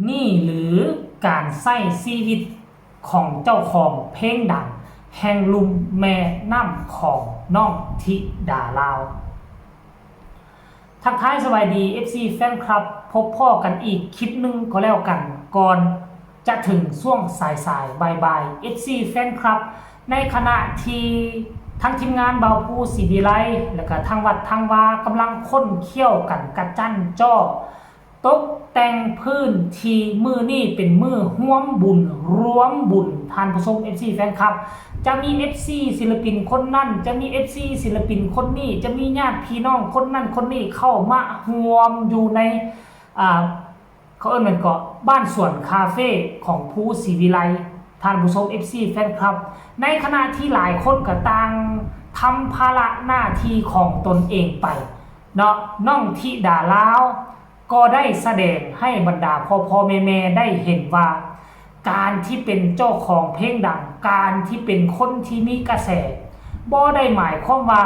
นี่หรือการใช้ชีวิตของเจ้าของเพลงดังแห่งลุมแม่น้ำของน้องธิดาลาวทักทายสวัสดี FC แฟนคลับพบพ่อกันอีกคลิปหนึ่งก็แล้วกันก่อนจะถึงช่วงสายบ่าย FC แฟนคลับในขณะที่ทั้งทีมงานเบาภูศรีวิไลและก็ทางวัดทางวากำลังค้นเขี้ยวกันกระจั่นจ้อตกแต่งพื้นที่มือนี่เป็นมือร่วมบุญท่านผู้ชม FC แฟนคลับจะมี FC ศิลปินคนนั้นจะมี FC ศิลปินคนนี้จะมีญาติพี่น้องคนนั้นคนนี้เข้ามาร่วมอยู่ในเขาเอิ้นมันก็บ้านสวนคาเฟ่ของภูศรีวิไลท่านผู้ชม FC แฟนคลับในขณะที่หลายคนก็ต่างทำภาระหน้าที่ของตนเองไปเนาะน้องธิดาลาวก็ได้แสดงให้บรรดาพ่อแม่ได้เห็นว่าการที่เป็นเจ้าของเพลงดังการที่เป็นคนที่มีกระแสบ่ได้หมายความว่า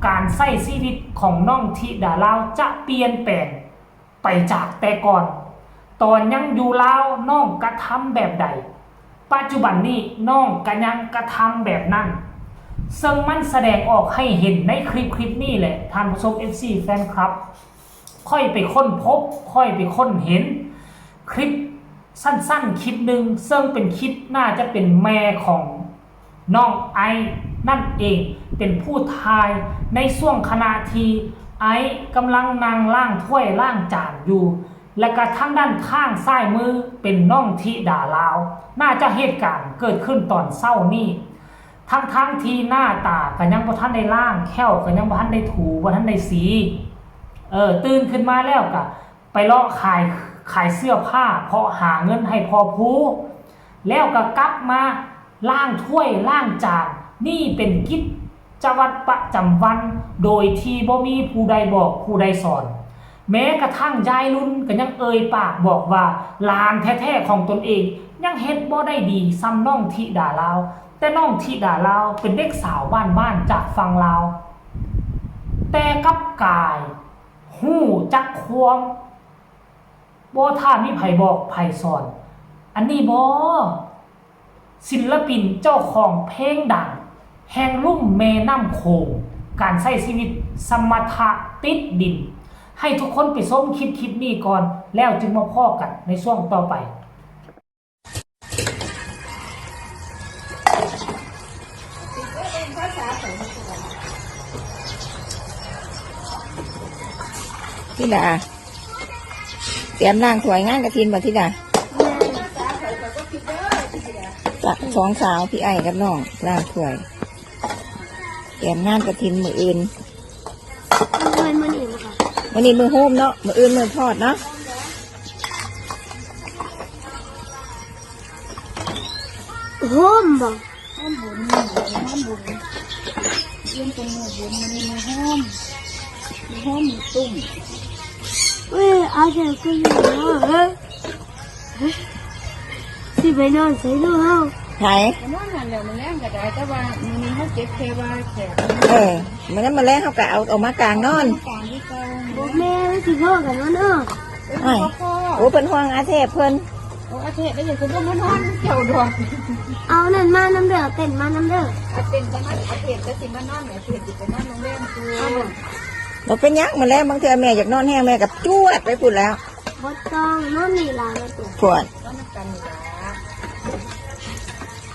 การใช้ชีวิตของน้องธิดาลาวจะเปลี่ยนแปลงไปจากแต่ก่อนตอนยังอยู่ลาวน้องกระทำแบบใดปัจจุบันนี้น้องก็ยังกระทำแบบนั้นซึ่งมันแสดงออกให้เห็นในคลิปนี้แหละท่านผู้ชม FC แฟนคลับค่อยไปค้นพบค่อยไปค้นเห็นคลิปสั้นๆคลิปหนึ่งซึ่งเป็นคลิปน่าจะเป็นแม่ของน้องไอนั่นเองเป็นผู้ทายในช่วงขณะที่ไอกำลังนั่งล้างถ้วยล้างจานอยู่และก็ทางด้านข้างซ้ายมือเป็นน้องธิดาลาวน่าจะเหตุการณ์เกิดขึ้นตอนเช้านี้ทั้งที่หน้าตาก็ยังบ่ทันได้ล้างแข้วก็ยังบ่ทันได้ถูบ่ทันได้สีตื่นขึ้นมาแล้วก็ไปเลาะขายเสื้อผ้าเพราะหาเงินให้พอพูแล้วก็กลับมาล้างถ้วยล้างจานนี่เป็นกิจวัตรประจำวันโดยที่บ่มีผู้ใดบอกผู้ใดสอนแม้กระทั่งยายรุ่นก็ยังเอ่ยปากบอกว่าหลานแท้ๆของตนเองยังเฮ็ดบ่ได้ดีซ้ำน้องธิดาลาวแต่น้องธิดาลาวเป็นเด็กสาวบ้านจากฝั่งลาวแต่กับกายหู้จักความบ่ถ้ามีไผบอกไผสอนอันนี้บ่ศิลปินเจ้าของเพลงดังแห่งลุ่มแม่น้ำโขงการใช้ชีวิตสมถะติดดินให้ทุกคนไปชมคลิปนี้ก่อนแล้วจึงมาพ้อกันในช่วงต่อไปธิดาเตรียมล้างถ้วยงานกฐินบ่ธิดาสองสาวพี่ไอ้กับน้องล้างถ้วยเตรียมงานกฐินมื้ออื่นมื้อนี้มื้อโฮมเนาะมื้ออื่นมื้อทอดเนาะโฮมบ่โฮมบุญยืนตรงมือบุญมันมีโฮมตุ่มอาจารย์ก็อยู่เนาะสิไปนอนใส่ดูเฮาไหนนอนนั่นแหละมันแรงก็ได้แต่ว่ามื้อนี้เฮาเจ็บแค่ว่าแขนมันนั้นมาแล้วเขาก็เอาออกมากลางนอนบ่แม่สิพ่อกันเนาะโอ้เป็นห่วงอาเทพเพิ่นโอ้อาเทพได้ยังคือบ่มานอนเจ้าดอกเอานั่นมาน้ำเด้อเต้นมาน้ำเด้อเต้นจังอาเทพก็สิมานอนแม่เทพสิไปนอนโรงแรมคือเราเป็นยักษ์มาแล้วบางเทื่อแม่อยากนอนแห้งแม่กับจวดไปพูดแล้วบ่ต้องนอนนี่ล่ะแม่ตัวปวดนอนกันนี่ล่ะ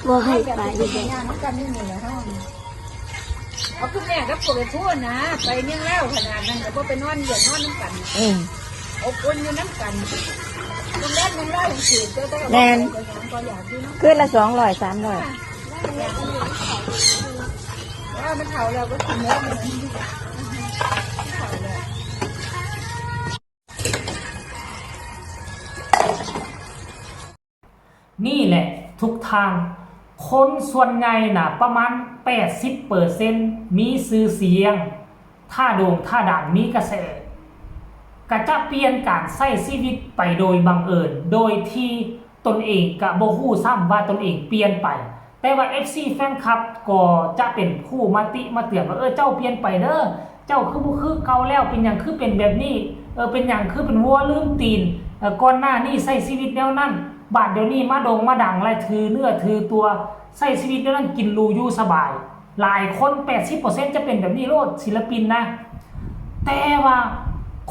บ่ให้ไปดิย่านกันนี่นี่ล่ะเฮาเอาคุณแม่กับปู่ไปพูดนะไปเมี่ยงแล้วขนาดนั้นก็บ่ไปนอนเดือดนอนน้ำกันอบอุ่นอยู่น้ำกันโรงแรมยังได้สิเจ้าแม่นคืนละ200 300ว่ามันเฒ่าแล้วก็กินแล้วมันนี่แหละทุกทางคนส่วนใหญ่น่ะประมาณ 80% มีชื่อเสียงท่าโด่งท่าดังมีกระแสก็จะเปลี่ยนการใช้ชีวิตไปโดยบังเอิญโดยที่ตนเองก็บ่ฮู้ซ้ำว่าตนเองเปลี่ยนไปแต่ว่า FC แฟนคลับก็จะเป็นผู้มาติมาเตือนว่าเจ้าเปลี่ยนไปเด้อเจ้าคือบ่คือเก่าแล้วเป็นหยังคือเป็นแบบนี้เป็นหยังคือเป็นวัวลืมตีน ก่อนหน้านี้ใช้ชีวิตแนวนั้นบาดเดี๋ยวนี้มาดงมาดังไรถือเนื้อถือตัวใช้ชีวิตแนวนั้นกินรูอยู่สบายหลายคน 80% จะเป็นแบบนี้โลดศิลปินนะแต่ว่า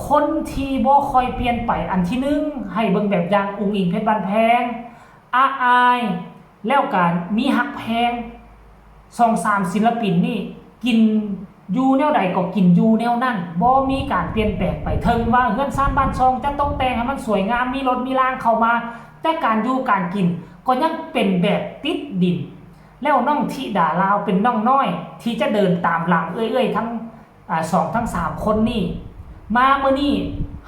คนที่บ่ค่อยเปลี่ยนไปอันที่หนึ่งให้เบิ่งแบบอย่างอุ๋งอิงเพชรบ้านแพงอาอายแล้วการมีฮักแพง2-3ศิลปินนี่กินอยู่แนวใดก็กินอยู่แนวนั้นบ่มีการเปลี่ยนแปลงไปถึงว่าเฮือนซ่านบ้านช่องจะต้องแต่งให้มันสวยงามมีรถมีรางเข้ามาแต่การอยู่การกินก็ยังเป็นแบบติดดินแล้วน้องธิดาลาวเป็นน้องน้อยที่จะเดินตามหลังเอ้ยๆทั้ง2ทั้ง3คนนี่มาเมื่อนี้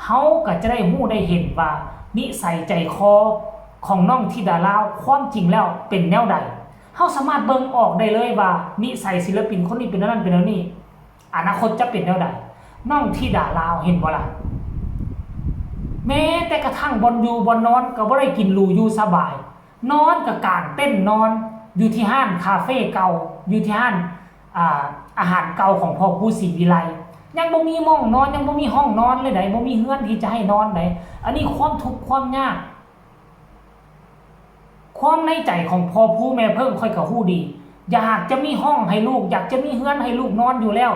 เฮาก็จะได้ฮู้ได้เห็นว่านิสัยใจคอของน้องธิดาลาวความจริงแล้วเป็นแนวใดเฮาสามารถเบิ่งออกได้เลยว่านิสัยศิลปินคนนี้เป็นแนวนั้นเป็นแนวนี้อนาคตจะเป็นแนวใดน้องธิดาลาวเห็นบ่ล่ะแม้แต่กระทั่งบนอยู่บนนอนก็บ่ได้กินหรูอยู่สบายนอนก็กางเต้นนอนอยู่ที่ห้างคาเฟ่เก่าอยู่ที่ห้างอาหารเก่าของพ่อครูศรีวิไลยังบ่มีห้องนอนยังบ่มีห้องนอนเลยไดบ่มีเฮือนที่จะให้นอนไดอันนี้ความทุกข์ความยากความในใจของพ่อผู้แม่เพิ่งค่อยก็ฮู้ดีอยากจะมีห้องให้ลูกอยากจะมีเฮือนให้ลูกนอนอยู่แล้ว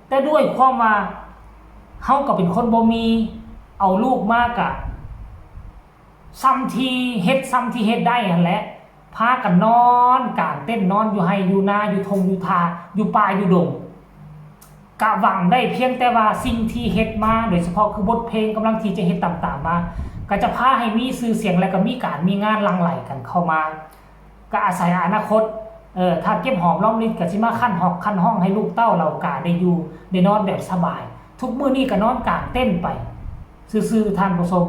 แต่ด้วยความว่าเฮาก็เป็นคนบ่มีเอาลูกมากะซ้ำที่เฮ็ดได้หั่นแหละพากันนอนกางเต้นนอนอยู่ไห้อยู่นาอยู่ทงอยู่ทาอยู่ป่าอยู่ดงกะหวังได้เพียงแต่ว่าสิ่งที่เฮ็ดมาโดยเฉพาะคือบทเพลงกำลังที่จะเฮ็ดตามๆมาก็จะพาให้มีชื่อเสียงและก็มีการมีงานหลั่งไหลกันเข้ามาก็อาศัยอนาคตถ้าเก็บหอมรอมริบก็สิมาคั่นห้องให้ลูกเต้าเรากาได้อยู่ได้นอนแบบสบายทุกมื้อนี้ก็นอนกางเต้นไปซื่อๆท่านผู้ชม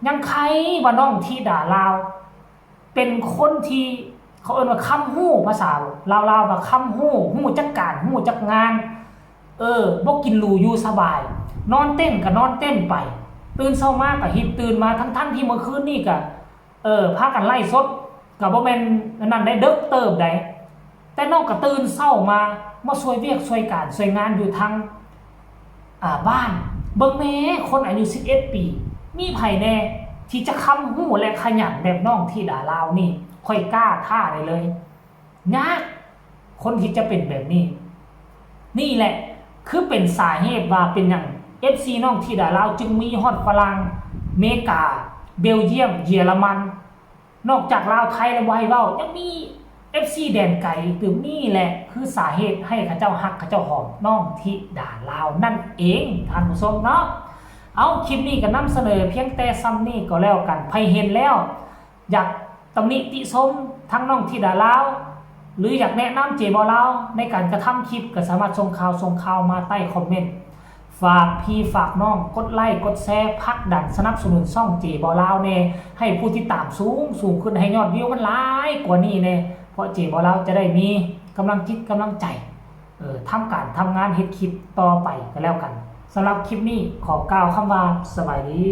ยังใครว่าน้องธิดาลาวเป็นคนที่เขาเอิ้นว่าคำฮู้ภาษาลาวๆว่าคำฮู้จักการฮู้จักงานบ่กินหรูอยู่สบายนอนเต้นก็นอนเต้นไปตื่นเช้ามาก็ฮิตตื่นมาทั้งที่เมื่อคืนนี่ก็พากันไล่สดก็บ่แม่นนั่นได้เด้อเติบได้แต่น้องก็ตื่นเช้ามาช่วยเวียกช่วยการช่วยงานอยู่ทางบ้านเบิ่งแม่คนอายุ11ปีมีไผแน่ที่จะคำฮู้และขยันแบบน้องธิดาลาวนี่ค่อยกล้าท่าได้เลยยากคนที่จะเป็นแบบนี้นี่แหละคือเป็นสาเหตุว่าเป็นอย่าง FC น้องธิดาลาวจึงมีฮอดฝรั่งเมกาเบลเยียมเยอรมันนอกจากลาวไทยแล้วบ่ให้เว้ายังมี FC แดนไกลคือนี่แหละคือสาเหตุให้เขาเจ้าฮักเขาเจ้าหอมน้องธิดาลาวนั่นเองท่านผู้ชมเนาะเอาคลิปนี้ก็นำเสนอเพียงแต่ซ้ำนี้ก็แล้วกันใครเห็นแล้วอยากตำหนิติชมทั้งน้องธิดาลาวหรืออยากแนะนำเจบอลาวในการกระทำคลิปก็สามารถส่งข่าวมาใต้คอมเมนต์ฝากพี่ฝากน้องกดไลค์กดแชร์พักดันสนับสนุนช่องเจบอลาวเน่ให้ผู้ที่ตามสูงขึ้นให้ยอดวิวมันหลายกว่านี้เน่เพราะเจบอลาวจะได้มีกำลังจิตกำลังใจทำงานเฮ็ดคลิปต่อไปก็แล้วกันสำหรับคลิปนี้ขอกล่าวคำว่าสบายดี